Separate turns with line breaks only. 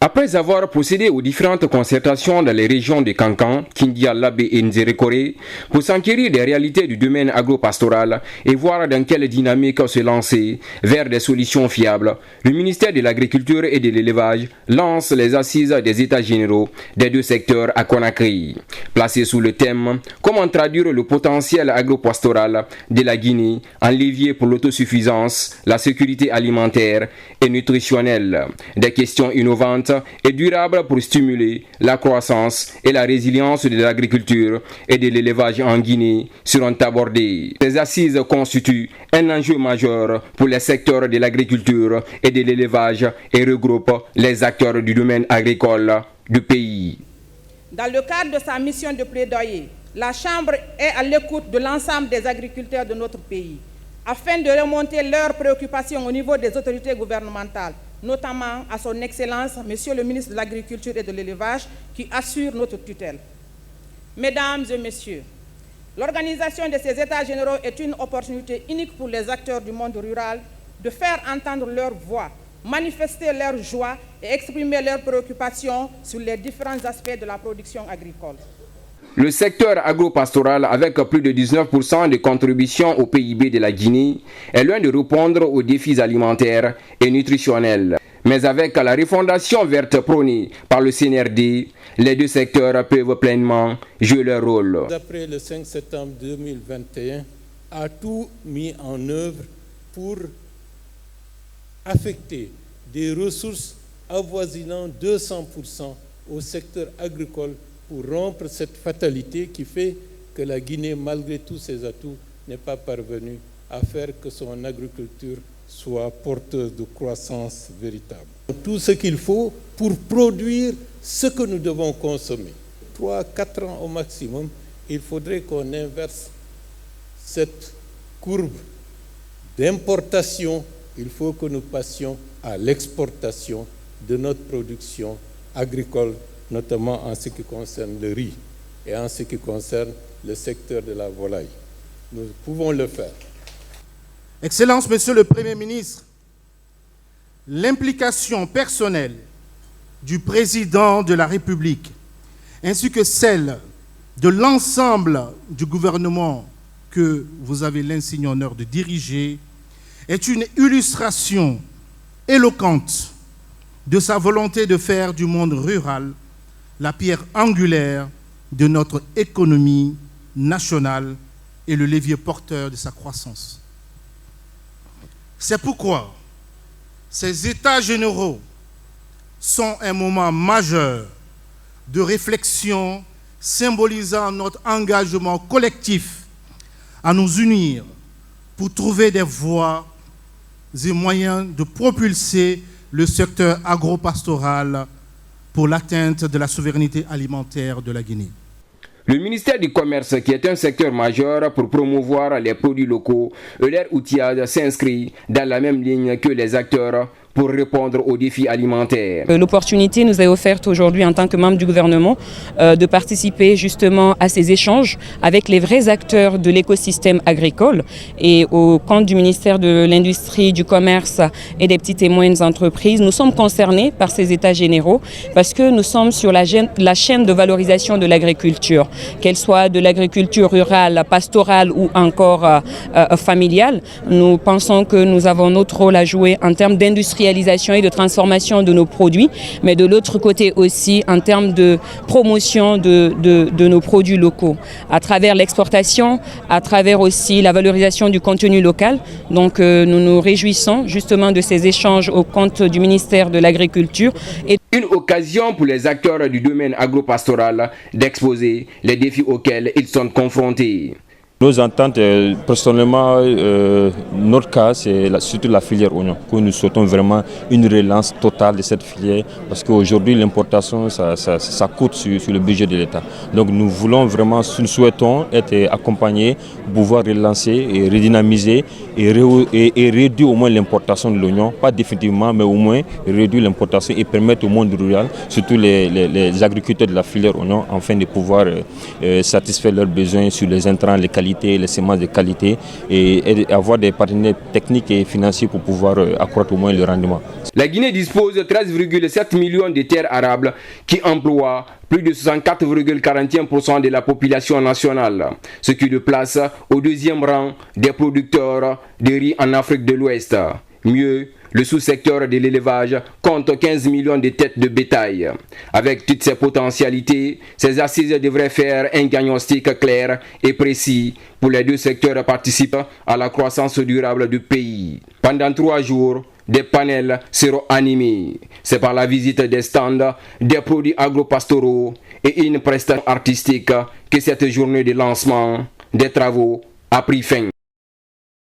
Après avoir procédé aux différentes concertations dans les régions de Kankan, Kindia, Labé et Nzerekore, pour s'enquérir des réalités du domaine agro-pastoral et voir dans quelle dynamique se lancer vers des solutions fiables, le ministère de l'Agriculture et de l'Élevage lance les assises des États généraux des deux secteurs à Conakry. Placé sous le thème « Comment traduire le potentiel agro-pastoral de la Guinée en levier pour l'autosuffisance, la sécurité alimentaire et nutritionnelle », des questions innovantes et durable pour stimuler la croissance et la résilience de l'agriculture et de l'élevage en Guinée seront abordées. Ces assises constituent un enjeu majeur pour les secteurs de l'agriculture et de l'élevage et regroupent les acteurs du domaine agricole du pays.
Dans le cadre de sa mission de plaidoyer, la Chambre est à l'écoute de l'ensemble des agriculteurs de notre pays afin de remonter leurs préoccupations au niveau des autorités gouvernementales, notamment à son Excellence, Monsieur le ministre de l'Agriculture et de l'Élevage, qui assure notre tutelle. Mesdames et Messieurs, l'organisation de ces États généraux est une opportunité unique pour les acteurs du monde rural de faire entendre leur voix, manifester leur joie et exprimer leurs préoccupations sur les différents aspects de la production agricole.
Le secteur agro-pastoral, avec plus de 19% de contribution au PIB de la Guinée, est loin de répondre aux défis alimentaires et nutritionnels. Mais avec la refondation verte prônée par le CNRD, les deux secteurs peuvent pleinement jouer leur rôle.
Après le 5 septembre 2021, a tout mis en œuvre pour affecter des ressources avoisinant 200% au secteur agricole pour rompre cette fatalité qui fait que la Guinée, malgré tous ses atouts, n'est pas parvenue à faire que son agriculture soit porteuse de croissance véritable. Tout ce qu'il faut pour produire ce que nous devons consommer. 3-4 ans au maximum, il faudrait qu'on inverse cette courbe d'importation. Il faut que nous passions à l'exportation de notre production agricole, notamment en ce qui concerne le riz et en ce qui concerne le secteur de la volaille. Nous pouvons le faire.
Excellence, Monsieur le Premier ministre, l'implication personnelle du Président de la République ainsi que celle de l'ensemble du gouvernement que vous avez l'insigne honneur de diriger est une illustration éloquente de sa volonté de faire du monde rural la pierre angulaire de notre économie nationale et le levier porteur de sa croissance. C'est pourquoi ces États généraux sont un moment majeur de réflexion symbolisant notre engagement collectif à nous unir pour trouver des voies et moyens de propulser le secteur agro-pastoral pour l'atteinte de la souveraineté alimentaire de la Guinée.
Le ministère du Commerce, qui est un secteur majeur pour promouvoir les produits locaux et leur outillage, s'inscrit dans la même ligne que les acteurs pour répondre aux défis alimentaires.
L'opportunité nous est offerte aujourd'hui en tant que membre du gouvernement de participer justement à ces échanges avec les vrais acteurs de l'écosystème agricole et au compte du ministère de l'Industrie, du Commerce et des petites et moyennes entreprises. Nous sommes concernés par ces états généraux parce que nous sommes sur la chaîne de valorisation de l'agriculture, qu'elle soit de l'agriculture rurale, pastorale ou encore familiale. Nous pensons que nous avons notre rôle à jouer en termes d'industrialisation et de transformation de nos produits, mais de l'autre côté aussi en termes de promotion de nos produits locaux, à travers l'exportation, à travers aussi la valorisation du contenu local. Donc nous nous réjouissons justement de ces échanges au compte du ministère de l'Agriculture.
Une occasion pour les acteurs du domaine agro-pastoral d'exposer les défis auxquels ils sont confrontés.
Nos ententes, personnellement, notre cas, c'est surtout la filière oignon, que nous souhaitons vraiment une relance totale de cette filière, parce qu'aujourd'hui, l'importation, ça coûte sur le budget de l'État. Donc nous voulons vraiment, nous souhaitons être accompagnés, pouvoir relancer et redynamiser et réduire au moins l'importation de l'oignon, pas définitivement, mais au moins réduire l'importation et permettre au monde rural, surtout les agriculteurs de la filière oignon, enfin de pouvoir satisfaire leurs besoins sur les intrants, les qualités qualité, les semences de qualité et avoir des partenaires techniques et financiers pour pouvoir accroître au moins le rendement.
La Guinée dispose de 13,7 millions de terres arables qui emploient plus de 64,41% de la population nationale, ce qui le place au deuxième rang des producteurs de riz en Afrique de l'Ouest. Mieux, le sous-secteur de l'élevage compte 15 millions de têtes de bétail. Avec toutes ces potentialités, ces assises devraient faire un diagnostic clair et précis pour les deux secteurs participant à la croissance durable du pays. Pendant 3 jours, des panels seront animés. C'est par la visite des stands, des produits agropastoraux et une prestation artistique que cette journée de lancement des travaux a pris fin.